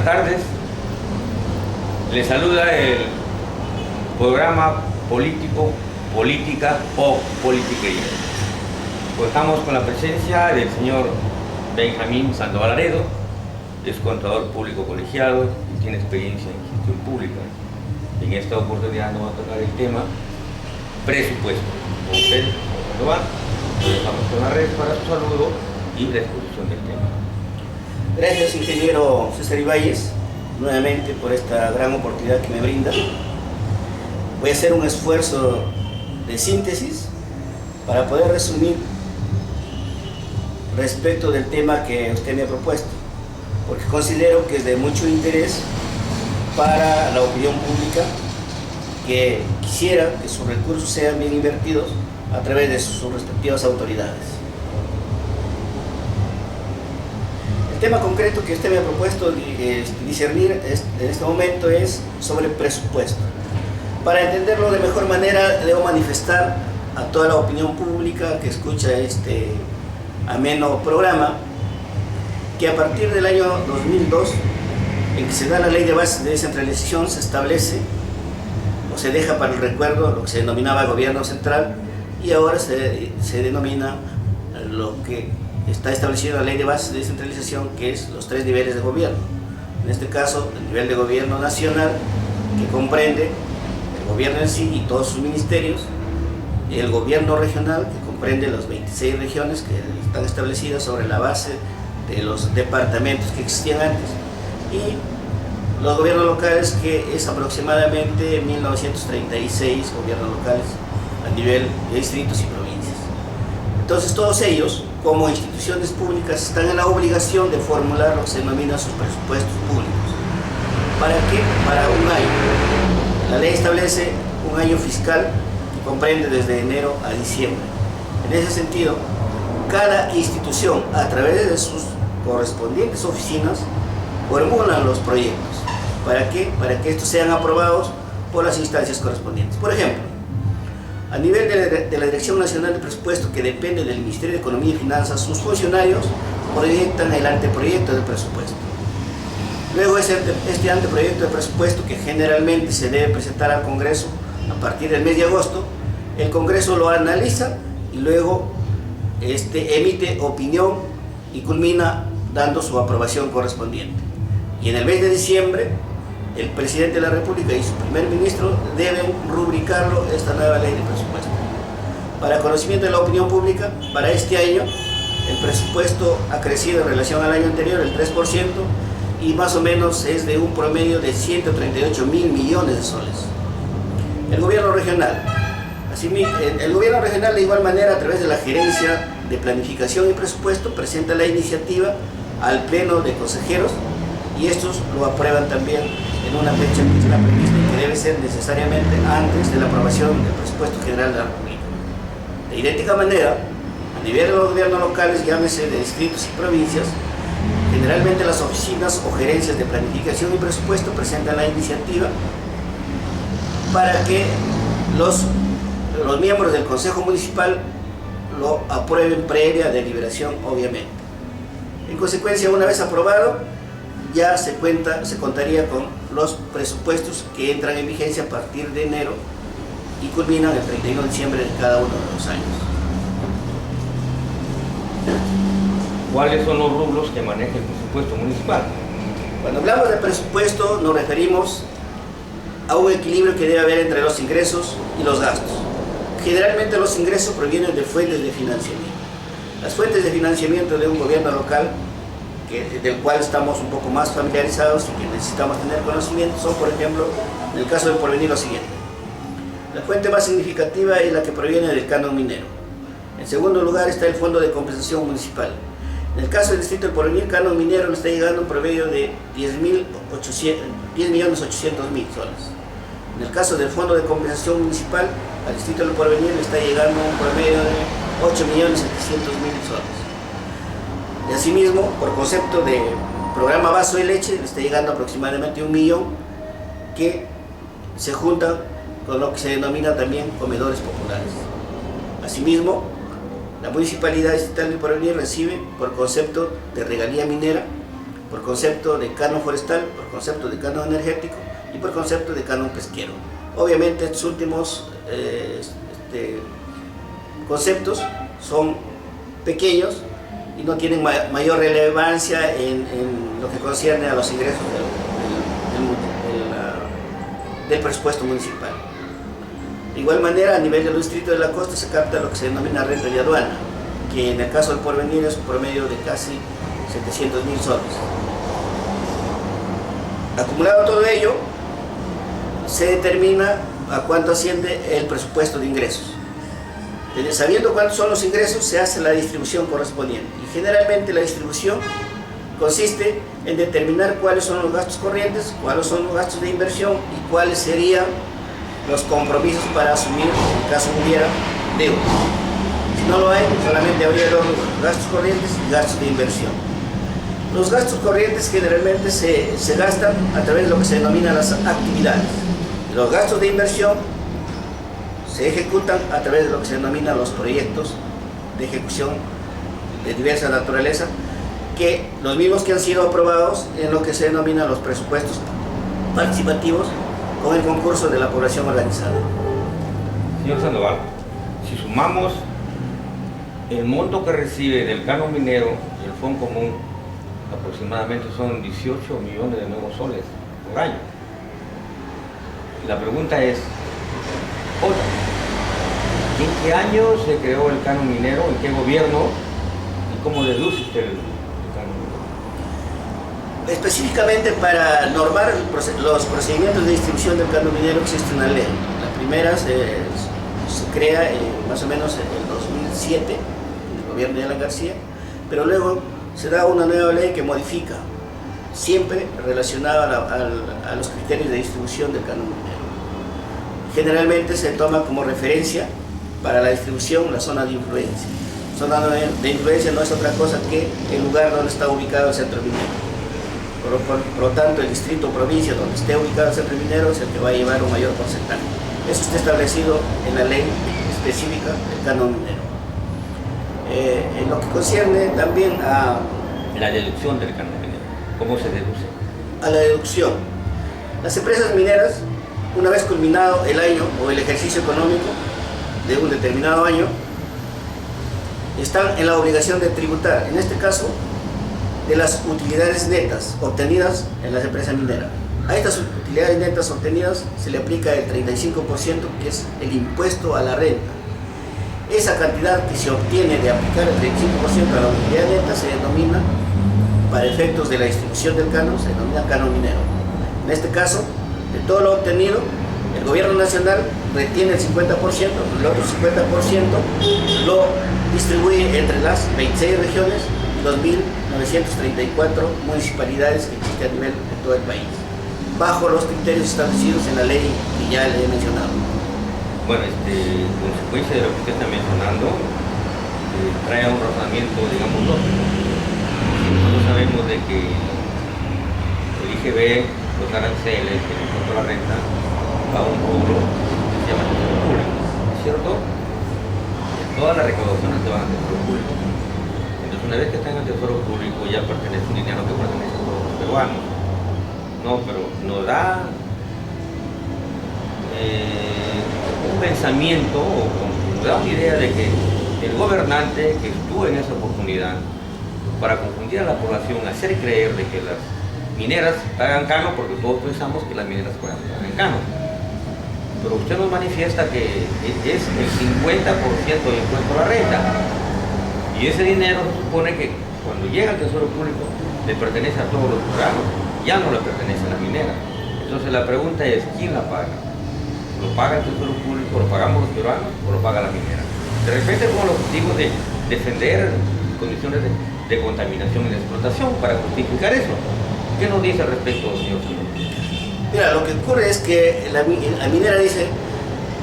tardes. Les saluda el programa político, política o politiquería. Pues estamos con la presencia del señor Benjamín Sandoval Aredo, es contador público colegiado y tiene experiencia en gestión pública. En esta oportunidad nos va a tocar el tema presupuesto. Con usted, Sandoval, lo dejamos con la red para su saludo y la exposición del tema. Gracias, ingeniero César Ibáñez, nuevamente por esta gran oportunidad que me brinda. Voy a hacer un esfuerzo de síntesis para poder resumir respecto del tema que usted me ha propuesto, porque considero que es de mucho interés para la opinión pública que quisiera que sus recursos sean bien invertidos a través de sus respectivas autoridades. El tema concreto que usted me ha propuesto discernir en este momento es sobre presupuesto. Para entenderlo de mejor manera, debo manifestar a toda la opinión pública que escucha este ameno programa que a partir del año 2002, en que se da la ley de bases de descentralización, se establece o se deja para el recuerdo lo que se denominaba gobierno central y ahora se denomina lo que está establecido en la ley de bases de descentralización, que es los 3 niveles de gobierno. En este caso, el nivel de gobierno nacional, que comprende el gobierno en sí y todos sus ministerios, el gobierno regional, que comprende las 26 regiones que están establecidas sobre la base de los departamentos que existían antes, y los gobiernos locales, que es aproximadamente 1936 gobiernos locales a nivel de distritos y provincias. Entonces todos ellos, como instituciones públicas, están en la obligación de formular lo que se denomina sus presupuestos públicos. ¿Para qué? Para un año. La ley establece un año fiscal que comprende desde enero a diciembre. En ese sentido, cada institución, a través de sus correspondientes oficinas, formulan los proyectos. ¿Para qué? Para que estos sean aprobados por las instancias correspondientes. Por ejemplo, a nivel de la Dirección Nacional de Presupuesto, que depende del Ministerio de Economía y Finanzas, sus funcionarios proyectan el anteproyecto de presupuesto. Luego este anteproyecto de presupuesto, que generalmente se debe presentar al Congreso a partir del mes de agosto, el Congreso lo analiza y luego emite opinión y culmina dando su aprobación correspondiente. Y en el mes de diciembre, el presidente de la República y su primer ministro deben rubricarlo, esta nueva ley de presupuesto. Para conocimiento de la opinión pública, para este año el presupuesto ha crecido en relación al año anterior el 3% y más o menos es de un promedio de 138.000 millones de soles. El gobierno regional, el gobierno regional de igual manera, a través de la Gerencia de Planificación y Presupuesto, presenta la iniciativa al Pleno de Consejeros y estos lo aprueban también en una fecha que está prevista y que debe ser necesariamente antes de la aprobación del presupuesto general de la República. De idéntica manera, a nivel de los gobiernos locales, llámese de distritos y provincias, generalmente las oficinas o gerencias de planificación y presupuesto presentan la iniciativa para que los miembros del Consejo Municipal lo aprueben previa deliberación, obviamente. En consecuencia, una vez aprobado, ya se contaría con los presupuestos que entran en vigencia a partir de enero y culminan el 31 de diciembre de cada uno de los años. ¿Cuáles son los rubros que maneja el presupuesto municipal? Cuando hablamos de presupuesto, nos referimos a un equilibrio que debe haber entre los ingresos y los gastos. Generalmente los ingresos provienen de fuentes de financiamiento. Las fuentes de financiamiento de un gobierno local, del cual estamos un poco más familiarizados y que necesitamos tener conocimiento, son, por ejemplo, en el caso del Porvenir, lo siguiente. La fuente más significativa es la que proviene del canon minero. En segundo lugar está el Fondo de Compensación Municipal. En el caso del distrito del Porvenir, canon minero le está llegando un promedio de 10.800.000 soles. En el caso del Fondo de Compensación Municipal, al distrito del Porvenir le está llegando un promedio de 8.700.000 soles. Y asimismo, por concepto de programa Vaso de Leche, le está llegando aproximadamente 1 millón, que se juntan con lo que se denomina también comedores populares. Asimismo, la Municipalidad Distrital del Porvenir recibe, por concepto de regalía minera, por concepto de canon forestal, por concepto de canon energético y por concepto de canon pesquero. Obviamente estos últimos conceptos son pequeños y no tienen mayor relevancia en lo que concierne a los ingresos del presupuesto municipal. De igual manera, a nivel del distrito de la costa se capta lo que se denomina renta de aduana, que en el caso del Porvenir es un promedio de casi 700.000 soles. Acumulado todo ello, se determina a cuánto asciende el presupuesto de ingresos. Sabiendo cuántos son los ingresos, se hace la distribución correspondiente. Y generalmente la distribución consiste en determinar cuáles son los gastos corrientes, cuáles son los gastos de inversión y cuáles serían los compromisos para asumir, en caso hubiera, deuda. Si no lo hay, solamente habría dos rubros: gastos corrientes y gastos de inversión. Los gastos corrientes generalmente se gastan a través de lo que se denomina las actividades. Los gastos de inversión se ejecutan a través de lo que se denomina los proyectos de ejecución de diversa naturaleza, que los mismos que han sido aprobados en lo que se denomina los presupuestos participativos con el concurso de la población organizada. Señor Sandoval, si sumamos el monto que recibe del canon minero y el fondo común, aproximadamente son 18 millones de nuevos soles por año. Y la pregunta es, ¿en qué año se creó el canon minero? ¿En qué gobierno? ¿Y cómo deduce usted el canon minero? Específicamente para normar los procedimientos de distribución del canon minero existe una ley. La primera se crea más o menos en el 2007, en el gobierno de Alan García, pero luego se da una nueva ley que modifica, siempre relacionada a los criterios de distribución del canon minero. Generalmente se toma como referencia para la distribución la zona de influencia. Zona de influencia no es otra cosa que el lugar donde está ubicado el centro minero. Por lo tanto, el distrito o provincia donde esté ubicado el centro minero es el que va a llevar un mayor porcentaje. Eso está establecido en la ley específica del canon minero. En lo que concierne también a la deducción del canon minero, ¿cómo se deduce? A la deducción. Las empresas mineras, una vez culminado el año o el ejercicio económico de un determinado año, están en la obligación de tributar, en este caso, de las utilidades netas obtenidas en las empresas mineras. A estas utilidades netas obtenidas se le aplica el 35%, que es el impuesto a la renta. Esa cantidad que se obtiene de aplicar el 35% a la utilidad neta se denomina, para efectos de la distribución del canon, se denomina canon minero. En este caso, de todo lo obtenido, el gobierno nacional retiene el 50%, el otro 50% lo distribuye entre las 26 regiones y 2.934 municipalidades que existen a nivel de todo el país, bajo los criterios establecidos en la ley que ya le he mencionado. Bueno, consecuencia de lo que usted está mencionando, trae a un razonamiento, digamos, lógico. Nosotros sabemos de que el IGB, los aranceles, el impuesto a la renta, va a un rubro que se llama tesoro público, ¿es cierto? Todas las recaudaciones se van al tesoro público. Entonces, una vez que está en el tesoro público, ya pertenece un dinero que pertenece a todos los peruanos. No, pero nos da un pensamiento o nos da una idea de que el gobernante que estuvo en esa oportunidad para confundir a la población, hacer creer de que las mineras pagan canon, porque todos pensamos que las mineras pagan canon. Pero usted nos manifiesta que es el 50% de impuesto a la renta. Y ese dinero se supone que cuando llega al tesoro público le pertenece a todos los peruanos, ya no le pertenece a la minera. Entonces la pregunta es, ¿quién la paga? ¿Lo paga el tesoro público, lo pagamos los peruanos o lo paga la minera? De repente con el objetivo de defender condiciones de contaminación y de explotación para justificar eso. ¿Qué nos dice al respecto, señor Sandoval? Mira, lo que ocurre es que la minera dice,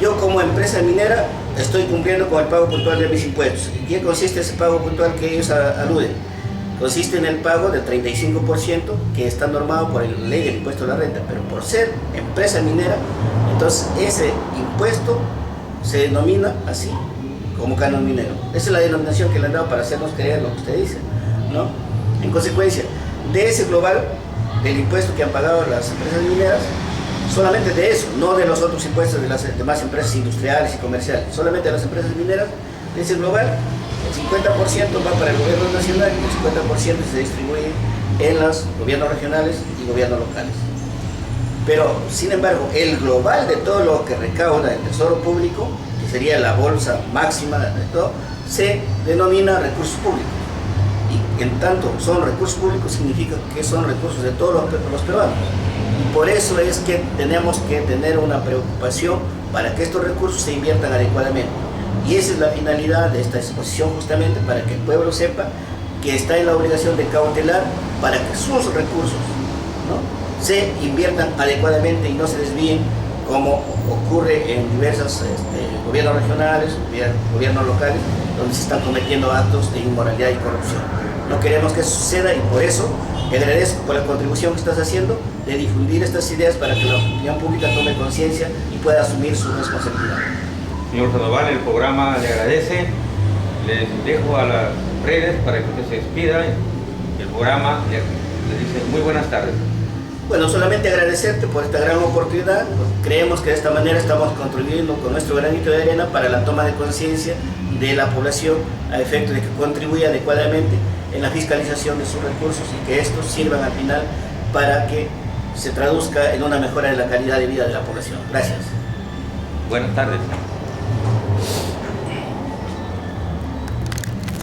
yo como empresa minera estoy cumpliendo con el pago puntual de mis impuestos. ¿En qué consiste ese pago puntual que ellos aluden? Consiste en el pago del 35% que está normado por la ley del impuesto a la renta, pero por ser empresa minera, entonces ese impuesto se denomina así, como canon minero. Esa es la denominación que le han dado para hacernos creer lo que usted dice, ¿no? En consecuencia, de ese global, del impuesto que han pagado las empresas mineras, solamente de eso, no de los otros impuestos de las demás empresas industriales y comerciales, solamente de las empresas mineras, de ese global, el 50% va para el gobierno nacional y el 50% se distribuye en los gobiernos regionales y gobiernos locales. Pero, sin embargo, el global de todo lo que recauda el Tesoro Público, que sería la bolsa máxima de todo, se denomina recursos públicos. Y en tanto son recursos públicos, significa que son recursos de todos los peruanos. Y por eso es que tenemos que tener una preocupación para que estos recursos se inviertan adecuadamente. Y esa es la finalidad de esta exposición, justamente para que el pueblo sepa que está en la obligación de cautelar para que sus recursos, ¿no?, se inviertan adecuadamente y no se desvíen como ocurre en diversos gobiernos regionales, gobiernos locales, donde se están cometiendo actos de inmoralidad y corrupción. No queremos que eso suceda y por eso te agradezco por la contribución que estás haciendo de difundir estas ideas para que la opinión pública tome conciencia y pueda asumir su responsabilidad. Señor Sandoval, el programa le agradece. Les dejo a las redes para que usted se despida. El programa le dice muy buenas tardes. Bueno, solamente agradecerte por esta gran oportunidad. Creemos que de esta manera estamos contribuyendo con nuestro granito de arena para la toma de conciencia de la población a efecto de que contribuya adecuadamente en la fiscalización de sus recursos y que estos sirvan al final para que se traduzca en una mejora de la calidad de vida de la población. Gracias. Buenas tardes.